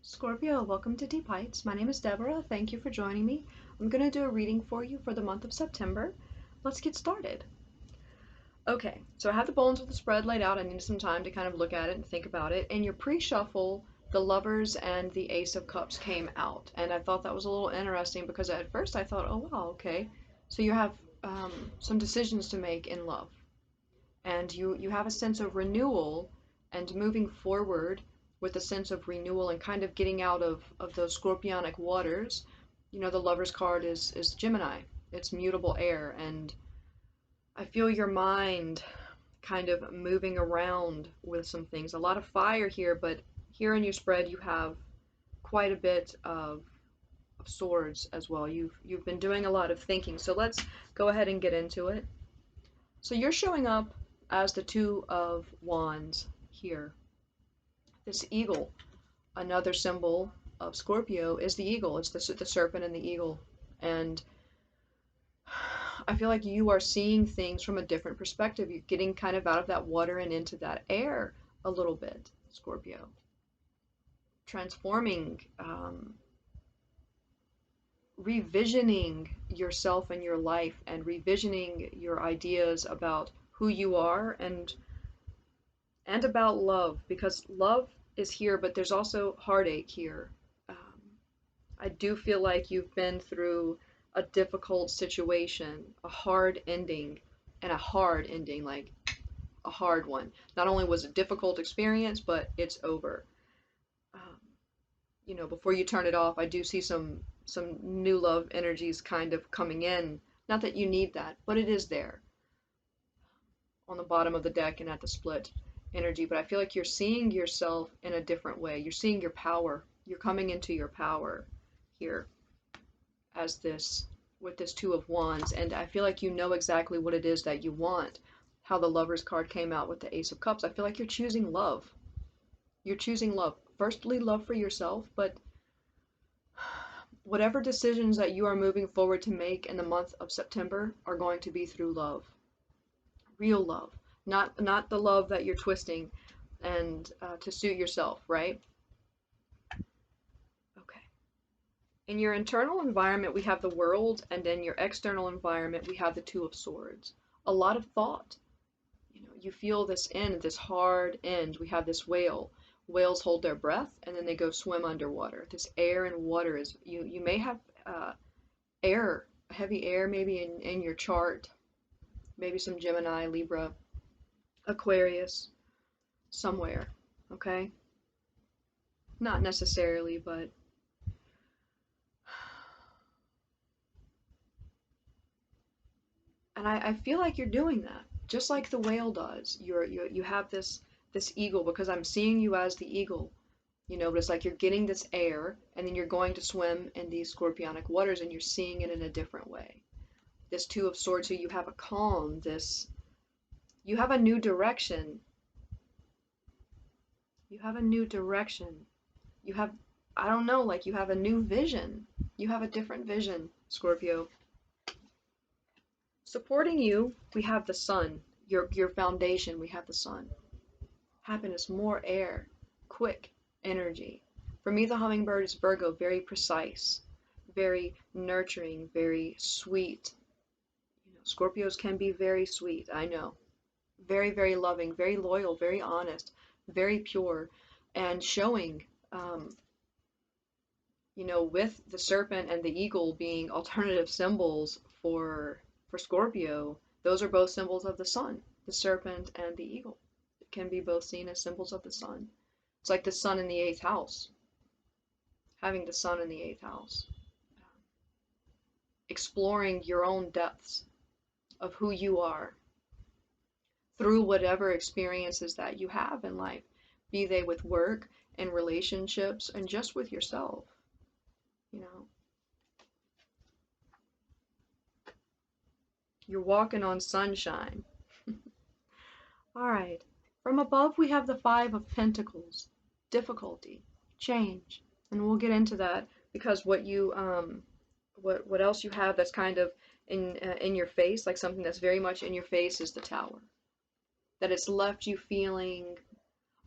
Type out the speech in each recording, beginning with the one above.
Scorpio, welcome to Deep Heights. My name is Deborah. Thank you for joining me. I'm going to do a reading for you for the month of September. Let's get started. Okay, so I have the bones of the spread laid out. I needed some time to kind of look at it and think about it. In your pre-shuffle, the Lovers and the Ace of Cups came out, and I thought that was a little interesting because at first I thought, oh wow, okay, so you have some decisions to make in love, and you have a sense of renewal and moving forward with a sense of renewal and kind of getting out of those scorpionic waters. You know, the Lover's card is Gemini. It's mutable air, and I feel your mind kind of moving around with some things. A lot of fire here, but here in your spread you have quite a bit of swords as well. You've been doing a lot of thinking. So let's go ahead and get into it. So you're showing up as the Two of Wands here. This eagle, another symbol of Scorpio, is the eagle. It's the serpent and the eagle. And I feel like you are seeing things from a different perspective. You're getting kind of out of that water and into that air a little bit, Scorpio. Transforming, revisioning yourself and your life, and revisioning your ideas about who you are and about love, because love is here, but there's also heartache here. Um, I do feel like you've been through a difficult situation, a hard ending, and a hard ending, like a hard one. Not only was it a difficult experience, but it's over. Um, you know, before you turn it off, I do see some new love energies kind of coming in. Not that you need that, but it is there on the bottom of the deck and at the split energy. But I feel like you're seeing yourself in a different way. You're seeing your power. You're coming into your power here as this, with this Two of Wands. And I feel like you know exactly what it is that you want. How the Lover's card came out with the Ace of Cups. I feel like you're choosing love. You're choosing love. Firstly, love for yourself, but whatever decisions that you are moving forward to make in the month of September are going to be through love. Real love. Not the love that you're twisting and to suit yourself, right? Okay. In your internal environment, we have the World, and in your external environment, we have the Two of Swords. A lot of thought. You know, you feel this end, this hard end. We have this whale. Whales hold their breath and then they go swim underwater. This air and water is, you may have air, heavy air maybe in your chart. Maybe some Gemini, Libra, Aquarius, somewhere, okay? Not necessarily, but and I feel like you're doing that, just like the whale does. You have this eagle, because I'm seeing you as the eagle, you know, but it's like you're getting this air and then you're going to swim in these scorpionic waters and you're seeing it in a different way. This Two of Swords, so you have a calm, you have a new direction. You have a new direction. You have, I don't know, like you have a new vision. You have a different vision, Scorpio. Supporting you, we have the sun. Your foundation, we have the sun. Happiness, more air, quick energy. For me, the hummingbird is Virgo, very precise, very nurturing, very sweet. You know, Scorpios can be very sweet, I know. Very, very loving, very loyal, very honest, very pure, and showing, you know, with the serpent and the eagle being alternative symbols for Scorpio, those are both symbols of the sun. The serpent and the eagle can be both seen as symbols of the sun. It's like the sun in the eighth house, having the sun in the eighth house, exploring your own depths of who you are through whatever experiences that you have in life, be they with work and relationships and just with yourself, you know. You're walking on sunshine. All right. From above, we have the Five of Pentacles, difficulty, change, and we'll get into that because what else you have that's kind of in your face, like something that's very much in your face, is the Tower. That it's left you feeling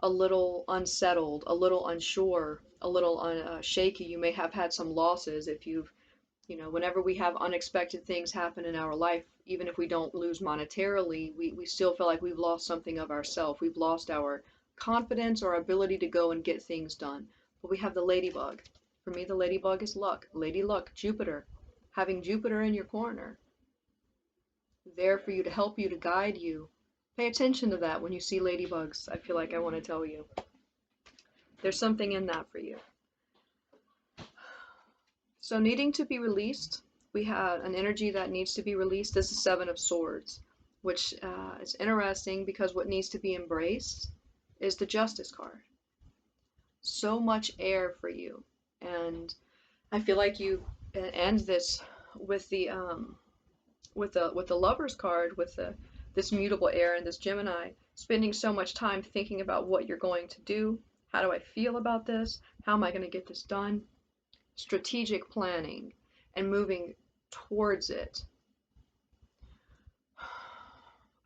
a little unsettled, a little unsure, a little shaky. You may have had some losses if you've, whenever we have unexpected things happen in our life, even if we don't lose monetarily, we still feel like we've lost something of ourself. We've lost our confidence or ability to go and get things done. But we have the ladybug. For me, the ladybug is luck. Lady luck, Jupiter. Having Jupiter in your corner, there for you, to help you, to guide you. Pay attention to that when you see ladybugs. I feel like I want to tell you. There's something in that for you. So needing to be released, we have an energy that needs to be released. This is Seven of Swords, which is interesting because what needs to be embraced is the Justice card. So much air for you. And I feel like you end this with the Lover's card, with this mutable air and this Gemini, spending so much time thinking about what you're going to do. How do I feel about this? How am I going to get this done? Strategic planning and moving towards it.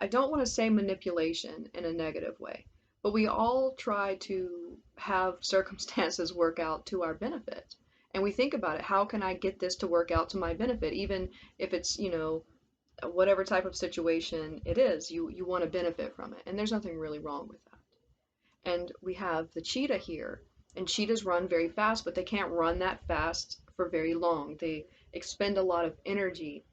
I don't want to say manipulation in a negative way, but we all try to have circumstances work out to our benefit. And we think about it, how can I get this to work out to my benefit? Even if it's, whatever type of situation it is, you want to benefit from it. And there's nothing really wrong with that. And we have the cheetah here. And cheetahs run very fast, but they can't run that fast for very long. They expend a lot of energy.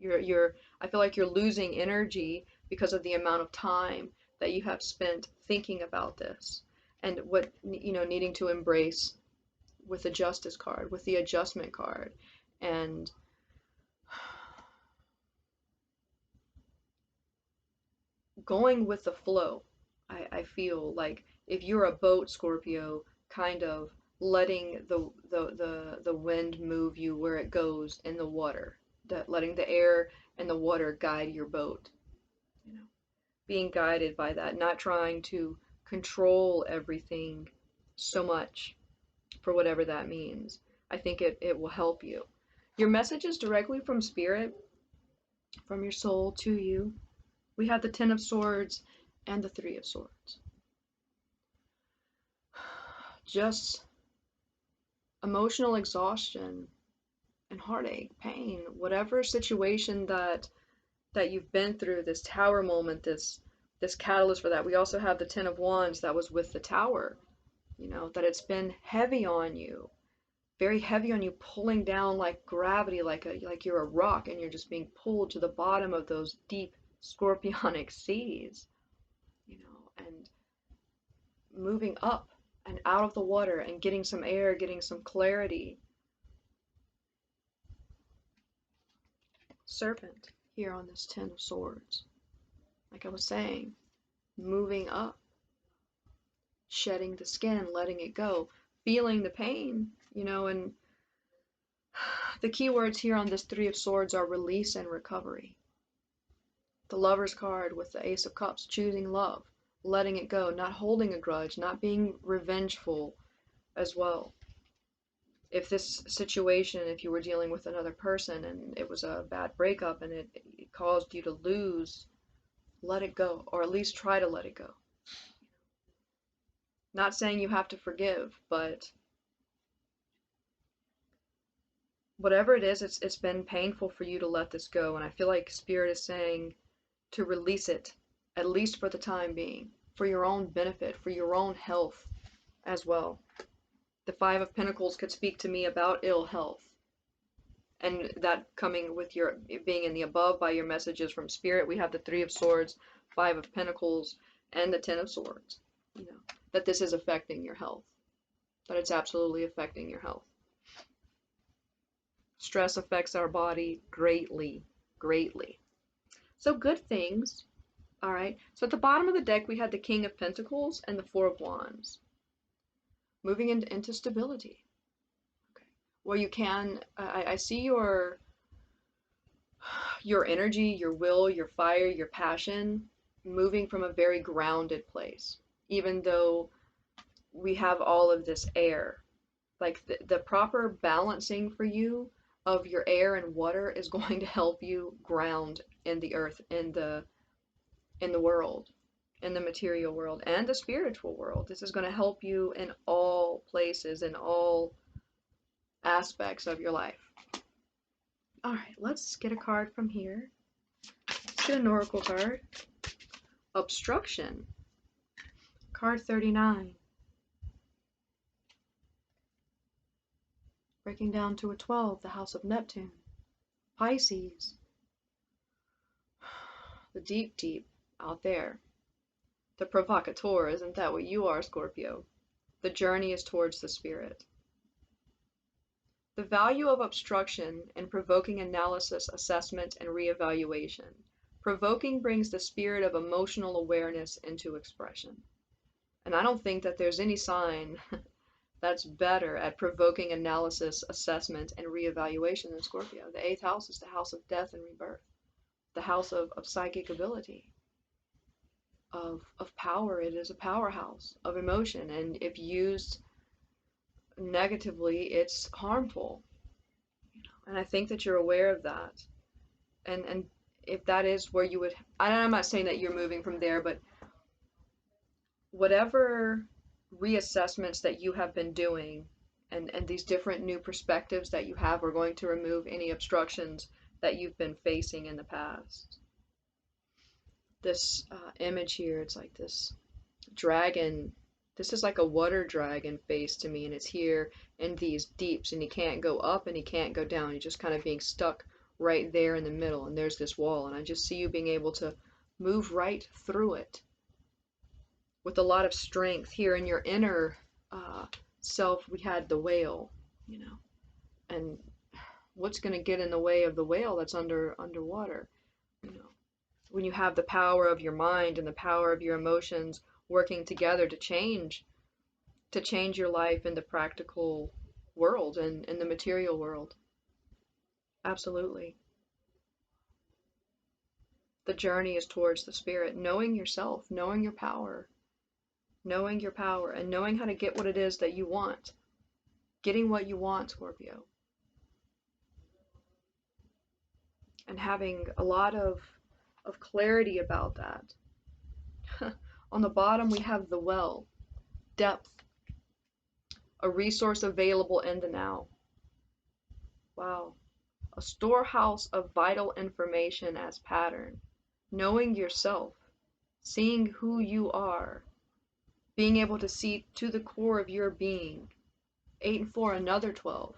I feel like you're losing energy because of the amount of time that you have spent thinking about this. And what, needing to embrace with the Justice card, with the Adjustment card, and going with the flow. I feel like if you're a boat, Scorpio, kind of letting the wind move you where it goes in the water, that letting the air and the water guide your boat, being guided by that, not trying to control everything so much, for whatever that means. I think it will help you. Your message is directly from Spirit, from your soul to you. We have the Ten of Swords and the Three of Swords. Just emotional exhaustion and heartache, pain, whatever situation that you've been through, this tower moment, this catalyst for that. We also have the Ten of Wands that was with the tower, that it's been heavy on you, very heavy on you, pulling down like gravity, like you're a rock and you're just being pulled to the bottom of those deep scorpionic seas, and moving up and out of the water and getting some air, getting some clarity. Serpent here on this Ten of Swords. Like I was saying, moving up, shedding the skin, letting it go, feeling the pain, and the key words here on this Three of Swords are release and recovery. The Lover's card with the Ace of Cups, choosing love, letting it go, not holding a grudge, not being revengeful as well. If this situation, if you were dealing with another person and it was a bad breakup and it caused you to lose, let it go, or at least try to let it go. Not saying you have to forgive, but whatever it is, it's been painful for you to let this go. And I feel like Spirit is saying to release it, at least for the time being, for your own benefit, for your own health as well. The Five of Pentacles could speak to me about ill health. And that coming with your being in the above by your messages from Spirit. We have the Three of Swords, Five of Pentacles, and the Ten of Swords. That this is affecting your health. That it's absolutely affecting your health. Stress affects our body greatly, greatly. So good things. All right. So at the bottom of the deck, we had the King of Pentacles and the Four of Wands. Moving into stability. Okay. Well, you can, I see your energy, your will, your fire, your passion moving from a very grounded place. Even though we have all of this air, like the proper balancing for you of your air and water is going to help you ground in the earth, in the world. in the material world and the spiritual world. This is going to help you in all places, in all aspects of your life. All right, let's get a card from here. Let's get an oracle card. Obstruction. Card 39. Breaking down to a 12, the house of Neptune. Pisces. The deep, deep out there. The provocateur, isn't that what you are, Scorpio? The journey is towards the spirit. The value of obstruction in provoking analysis, assessment, and reevaluation. Provoking brings the spirit of emotional awareness into expression. And I don't think that there's any sign that's better at provoking analysis, assessment, and reevaluation than Scorpio. The 8th house is the house of death and rebirth, the house of psychic ability, of power. It is a powerhouse of emotion, and if used negatively, it's harmful. And I think that you're aware of that. And if that is where you would, I'm not saying that you're moving from there, but whatever reassessments that you have been doing and these different new perspectives that you have are going to remove any obstructions that you've been facing in the past. This image here, it's like this dragon. This is like a water dragon face to me, and it's here in these deeps, and he can't go up and he can't go down. He's just kind of being stuck right there in the middle, and there's this wall, and I just see you being able to move right through it with a lot of strength. Here in your inner self, we had the whale, and what's going to get in the way of the whale that's underwater? When you have the power of your mind and the power of your emotions working together to change your life in the practical world and in the material world. Absolutely. The journey is towards the spirit, knowing yourself, knowing your power, and knowing how to get what it is that you want. Getting what you want, Scorpio. And having a lot of clarity about that. On the bottom, we have the well, depth, a resource available in the now. Wow. A storehouse of vital information as pattern. Knowing yourself, seeing who you are, being able to see to the core of your being. 8 and 4, another 12.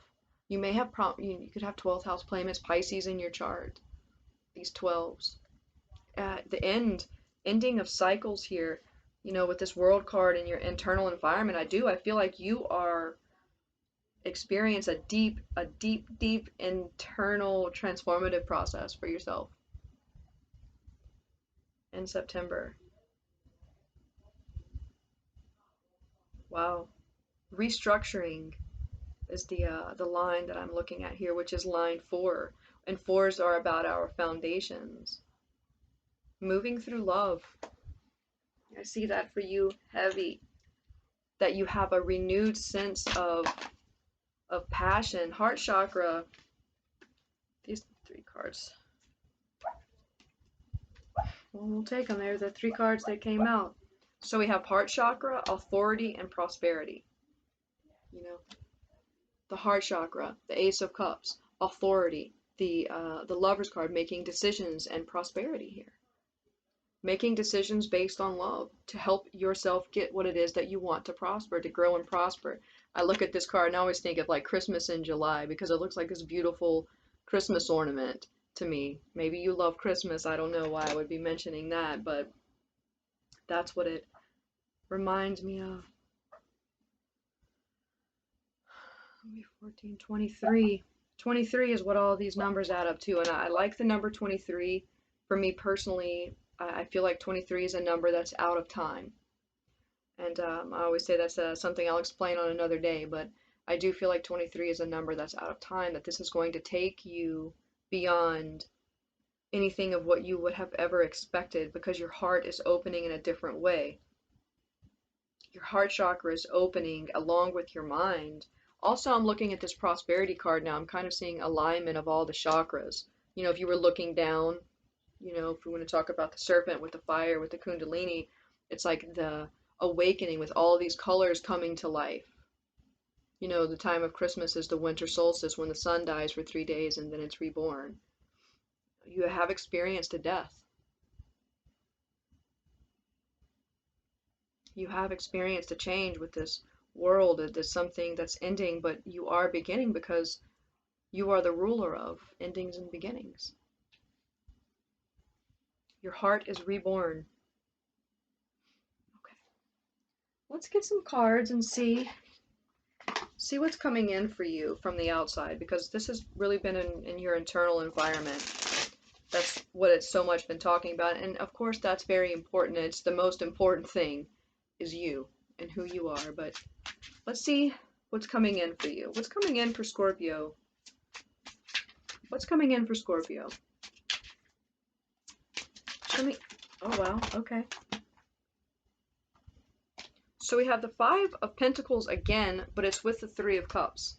You may have you could have 12th house planets, Pisces in your chart. These 12s. At the ending of cycles here, with this world card in your internal environment, I feel like you are experience a deep internal transformative process for yourself in September. Wow. Restructuring is the line that I'm looking at here, which is line 4. And 4s are about our foundations. Moving through love. I see that for you heavy. That you have a renewed sense of passion. Heart chakra. These 3 cards. Well, we'll take them. They're the 3 cards that came out. So we have heart chakra, authority, and prosperity. The heart chakra, the Ace of Cups, authority, the Lover's card, making decisions, and prosperity here. Making decisions based on love to help yourself get what it is that you want to prosper, to grow and prosper. I look at this card and I always think of like Christmas in July because it looks like this beautiful Christmas ornament to me. Maybe you love Christmas. I don't know why I would be mentioning that, but that's what it reminds me of. 14, 23. 23 is what all these numbers add up to, and I like the number 23. For me personally, I feel like 23 is a number that's out of time. And I always say that's something I'll explain on another day, but I do feel like 23 is a number that's out of time, that this is going to take you beyond anything of what you would have ever expected because your heart is opening in a different way. Your heart chakra is opening along with your mind. Also, I'm looking at this prosperity card now. I'm kind of seeing alignment of all the chakras. If you were looking down, if we want to talk about the serpent with the fire, with the kundalini, It's like the awakening with all these colors coming to life. You know, the time of Christmas is the winter solstice when the sun dies for 3 days and then it's reborn. You have experienced a death. You have experienced a change with this world. There's something that's ending, but you are beginning because you are the ruler of endings and beginnings. Your heart is reborn. Okay, let's get some cards and see what's coming in for you from the outside, because this has really been in your internal environment. That's what it's so much been talking about, and of course that's very important. It's the most important thing is you and who you are, but let's see what's coming in for you. What's coming in for Scorpio? What's coming in for Scorpio? Show me. Oh wow, okay. So we have the Five of Pentacles again, but it's with the Three of Cups.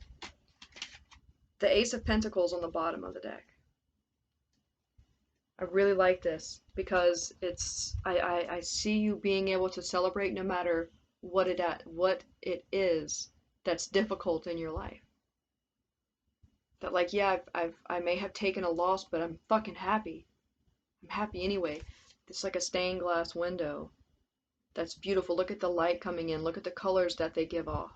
The Ace of Pentacles on the bottom of the deck. I really like this because it's I see you being able to celebrate no matter what it is that's difficult in your life. That like, yeah, I may have taken a loss, but I'm fucking happy. I'm happy anyway. It's like a stained glass window. That's beautiful. Look at the light coming in. Look at the colors that they give off.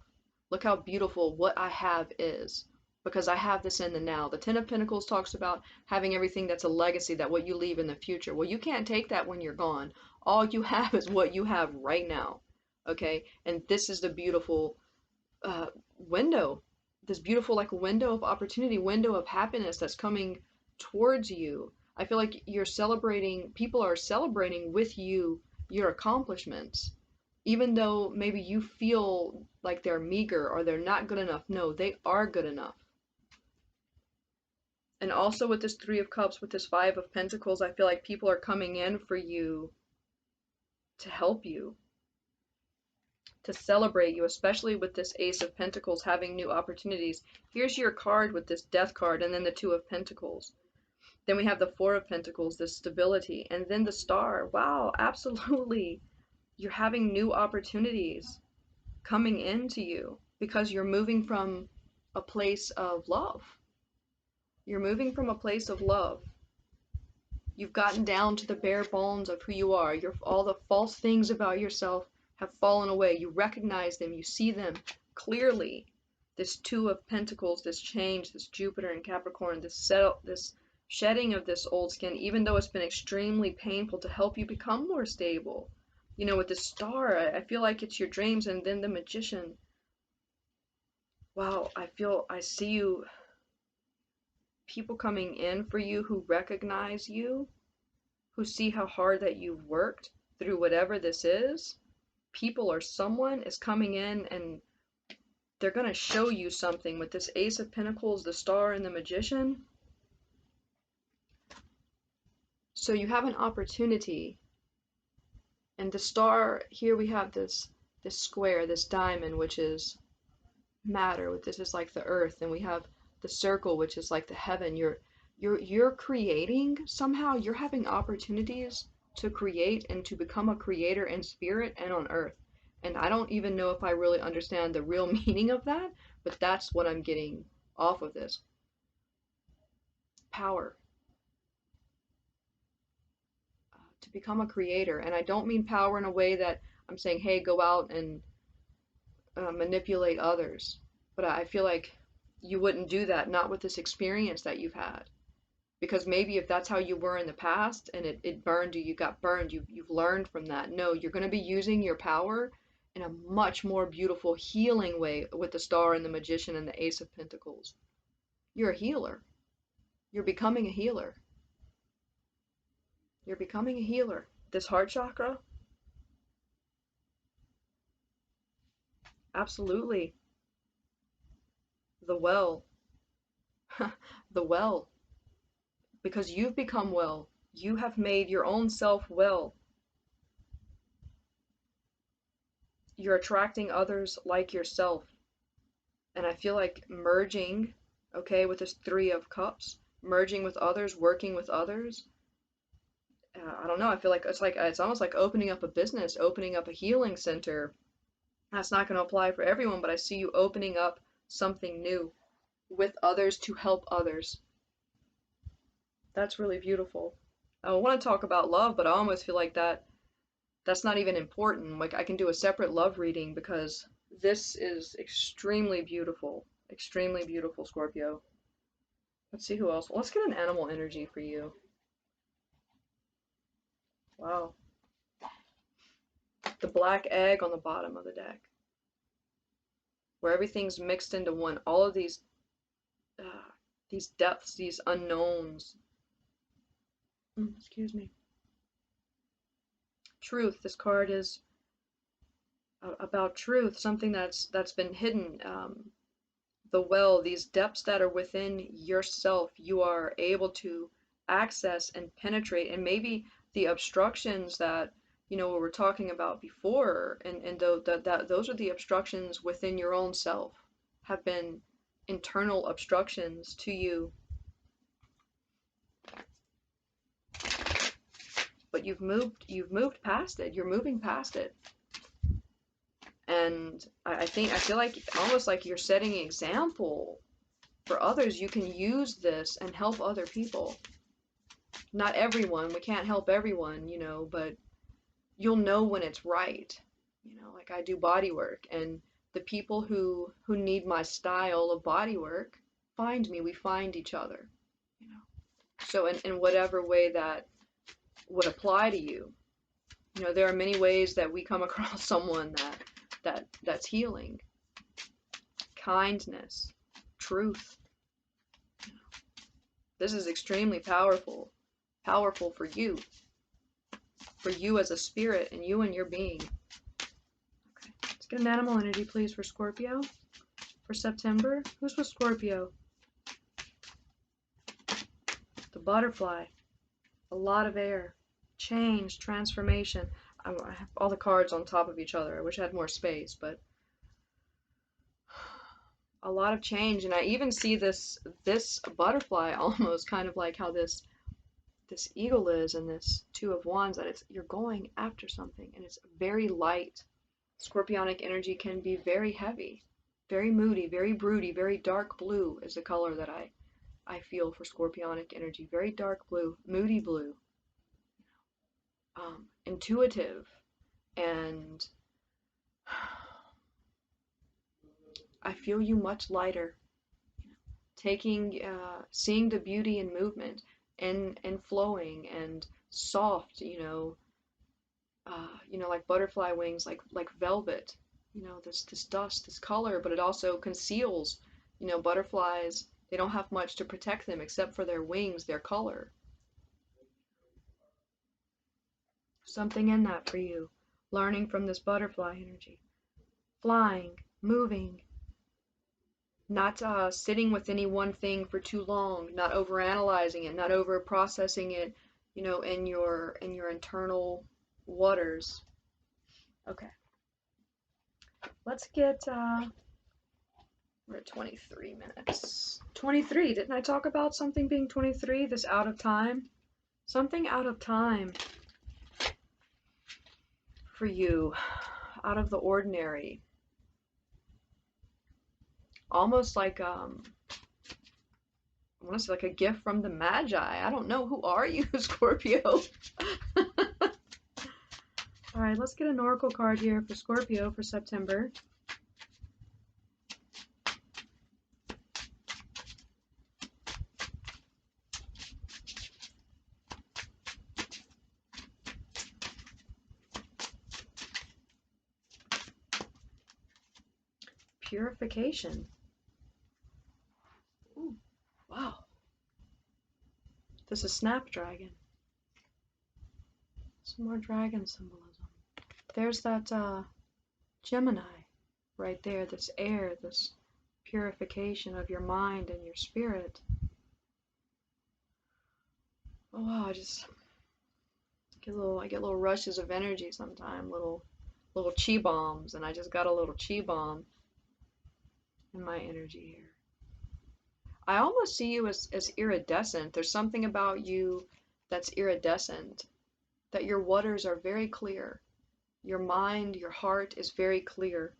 Look how beautiful what I have is. Because I have this in the now. The Ten of Pentacles talks about having everything that's a legacy, that what you leave in the future. Well, you can't take that when you're gone. All you have is what you have right now. Okay? And this is the beautiful window. This beautiful, like, window of opportunity, window of happiness that's coming towards you. I feel like you're celebrating, people are celebrating with you your accomplishments, even though maybe you feel like they're meager or they're not good enough. No, they are good enough. And also with this Three of Cups, with this Five of Pentacles, I feel like people are coming in for you to help you, to celebrate you, especially with this Ace of Pentacles having new opportunities. Here's your card with this Death card, and then the Two of Pentacles. Then we have the Four of Pentacles, this stability, and then the Star. Wow, absolutely. You're having new opportunities coming into you because you're moving from a place of love. You're moving from a place of love. You've gotten down to the bare bones of who you are. All the false things about yourself have fallen away. You recognize them. You see them clearly. This Two of Pentacles, this change, this Jupiter and Capricorn, this shedding of this old skin, even though it's been extremely painful, to help you become more stable. You know, with the Star, I feel like it's your dreams, and then the Magician. Wow, I see you, people coming in for you who recognize you, who see how hard that you've worked through whatever this is. People or someone is coming in and they're going to show you something with this Ace of Pentacles, the Star, and the Magician. So you have an opportunity. And the Star, here we have this square, this diamond, which is matter. This is like the earth, and we have the circle, which is like the heaven. You're creating somehow. You're having opportunities to create and to become a creator in spirit and on earth. And I don't even know if I really understand the real meaning of that, but that's what I'm getting off of this. Power. To become a creator. And I don't mean power in a way that I'm saying, hey, go out and manipulate others. But I feel like you wouldn't do that, not with this experience that you've had. Because maybe if that's how you were in the past and it burned you, you got burned, you've learned from that. No, you're going to be using your power in a much more beautiful, healing way with the Star and the Magician and the Ace of Pentacles. You're a healer. You're becoming a healer. You're becoming a healer. This heart chakra, absolutely. The well. The well. Because you've become well. You have made your own self well. You're attracting others like yourself. And I feel like merging, okay, with this Three of Cups, merging with others, working with others, I don't know, I feel like it's almost like opening up a business, opening up a healing center. That's not going to apply for everyone, but I see you opening up something new with others to help others. That's really beautiful. I want to talk about love, but I almost feel like that's not even important. Like I can do a separate love reading because this is extremely beautiful, Scorpio. Let's see who else. Let's get an animal energy for you. Wow. The black egg on the bottom of the deck, where everything's mixed into one. All of these depths, these unknowns. Excuse me. Truth. This card is about truth, something that's been hidden. The well, these depths that are within yourself, you are able to access and penetrate, and maybe the obstructions that we were talking about before, and those are the obstructions within your own self, have been internal obstructions to you, but you've moved past it. You're moving past it. And I feel like almost like you're setting an example for others. You can use this and help other people. Not everyone, we can't help everyone, but you'll know when it's right. Like I do body work, and the people who need my style of body work find me. We find each other, you know. So in whatever way that would apply to you, there are many ways that we come across someone that's healing, kindness, truth. This is extremely powerful for you as a spirit, and you and your being. Okay, let's get an animal energy, please, for Scorpio for September. Who's with Scorpio? The butterfly, a lot of air, change, transformation. I have all the cards on top of each other. I wish I had more space, but a lot of change. And I even see this butterfly almost kind of like how this eagle is, and this Two of Wands, that you're going after something, and it's very light. Scorpionic energy can be very heavy, very moody, very broody, very dark blue is the color that I feel for Scorpionic energy. Very dark blue, moody blue, intuitive, and I feel you much lighter, seeing the beauty in movement, and flowing and soft, like butterfly wings, like velvet, this dust, this color, but it also conceals, butterflies, they don't have much to protect them except for their wings, their color. Something in that for you, learning from this butterfly energy, flying, moving, not sitting with any one thing for too long, not overanalyzing it, not over processing it, in your internal waters. Okay, let's get we're at 23 minutes. 23, didn't I talk about something being 23? This out of time? Something out of time for you, out of the ordinary. Almost like I want to say like a gift from the Magi. I don't know, who are you, Scorpio? All right, let's get an oracle card here for Scorpio for September. Purification. Ooh, wow. This is Snapdragon. Some more dragon symbolism. There's that Gemini right there, this air, this purification of your mind and your spirit. Oh wow, I get little rushes of energy sometimes, little chi bombs, and I just got a little chi bomb in my energy here. I almost see you as iridescent. There's something about you that's iridescent. that your waters are very clear. Your mind, your heart is very clear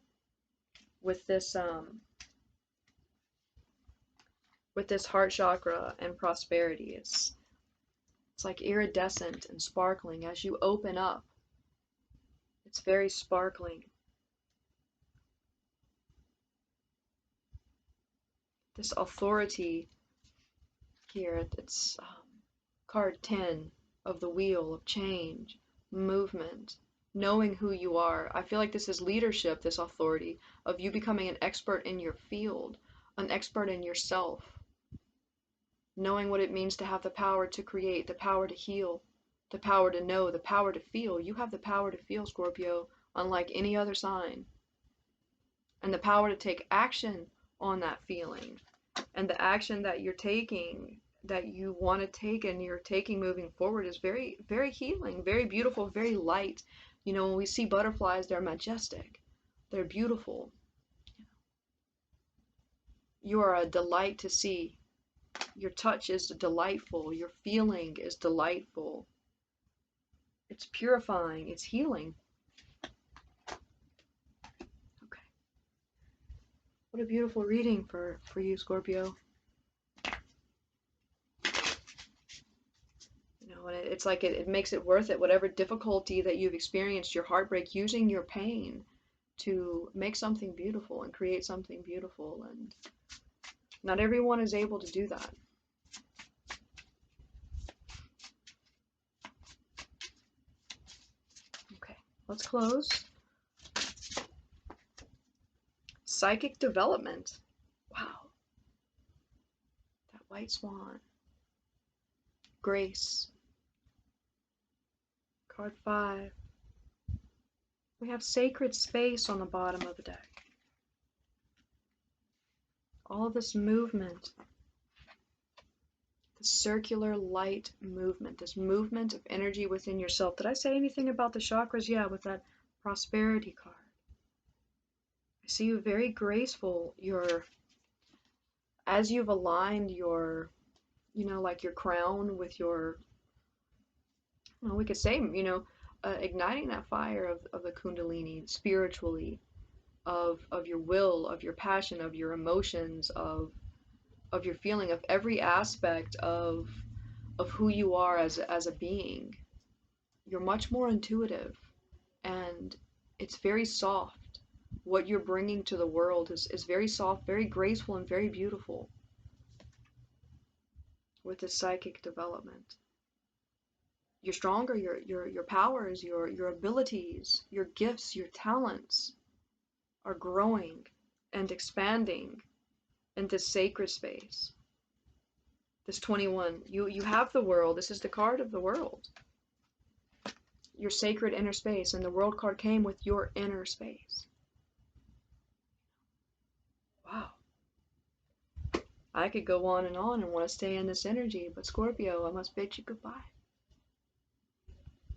with this heart chakra and prosperity. It's like iridescent and sparkling as you open up. It's very sparkling. This authority here, it's card 10 of the wheel of change, movement, knowing who you are. I feel like this is leadership, this authority of you becoming an expert in your field, an expert in yourself, knowing what it means to have the power to create, the power to heal, the power to know, the power to feel. You have the power to feel, Scorpio, unlike any other sign, and the power to take action on that feeling. And the action that you're taking, that you want to take and you're taking moving forward, is very, very healing, very beautiful, very light. You know, when we see butterflies, they're majestic, they're beautiful. You are a delight to see. Your touch is delightful. Your feeling is delightful. It's purifying. It's healing. Okay. What a beautiful reading for you, Scorpio. You know, and it's like it makes it worth it. Whatever difficulty that you've experienced, your heartbreak, using your pain to make something beautiful and create something beautiful. And not everyone is able to do that. Okay, let's close. Psychic development. Wow. That white swan. Grace. Card 5. We have sacred space on the bottom of the deck. All this movement. The circular light movement. This movement of energy within yourself. Did I say anything about the chakras? Yeah, with that prosperity card. I see you very graceful. As you've aligned your, like your crown with your, well, we could say, igniting that fire of the Kundalini spiritually, of your will, of your passion, of your emotions, of your feeling, of every aspect of who you are as a being. You're much more intuitive, and it's very soft. What you're bringing to the world is very soft, very graceful, and very beautiful with the psychic development. You're stronger, your powers, your abilities, your gifts, your talents are growing and expanding in this sacred space. This 21, you have the world. This is the card of the world. Your sacred inner space, and the world card came with your inner space. Wow. I could go on and want to stay in this energy, but Scorpio, I must bid you goodbye.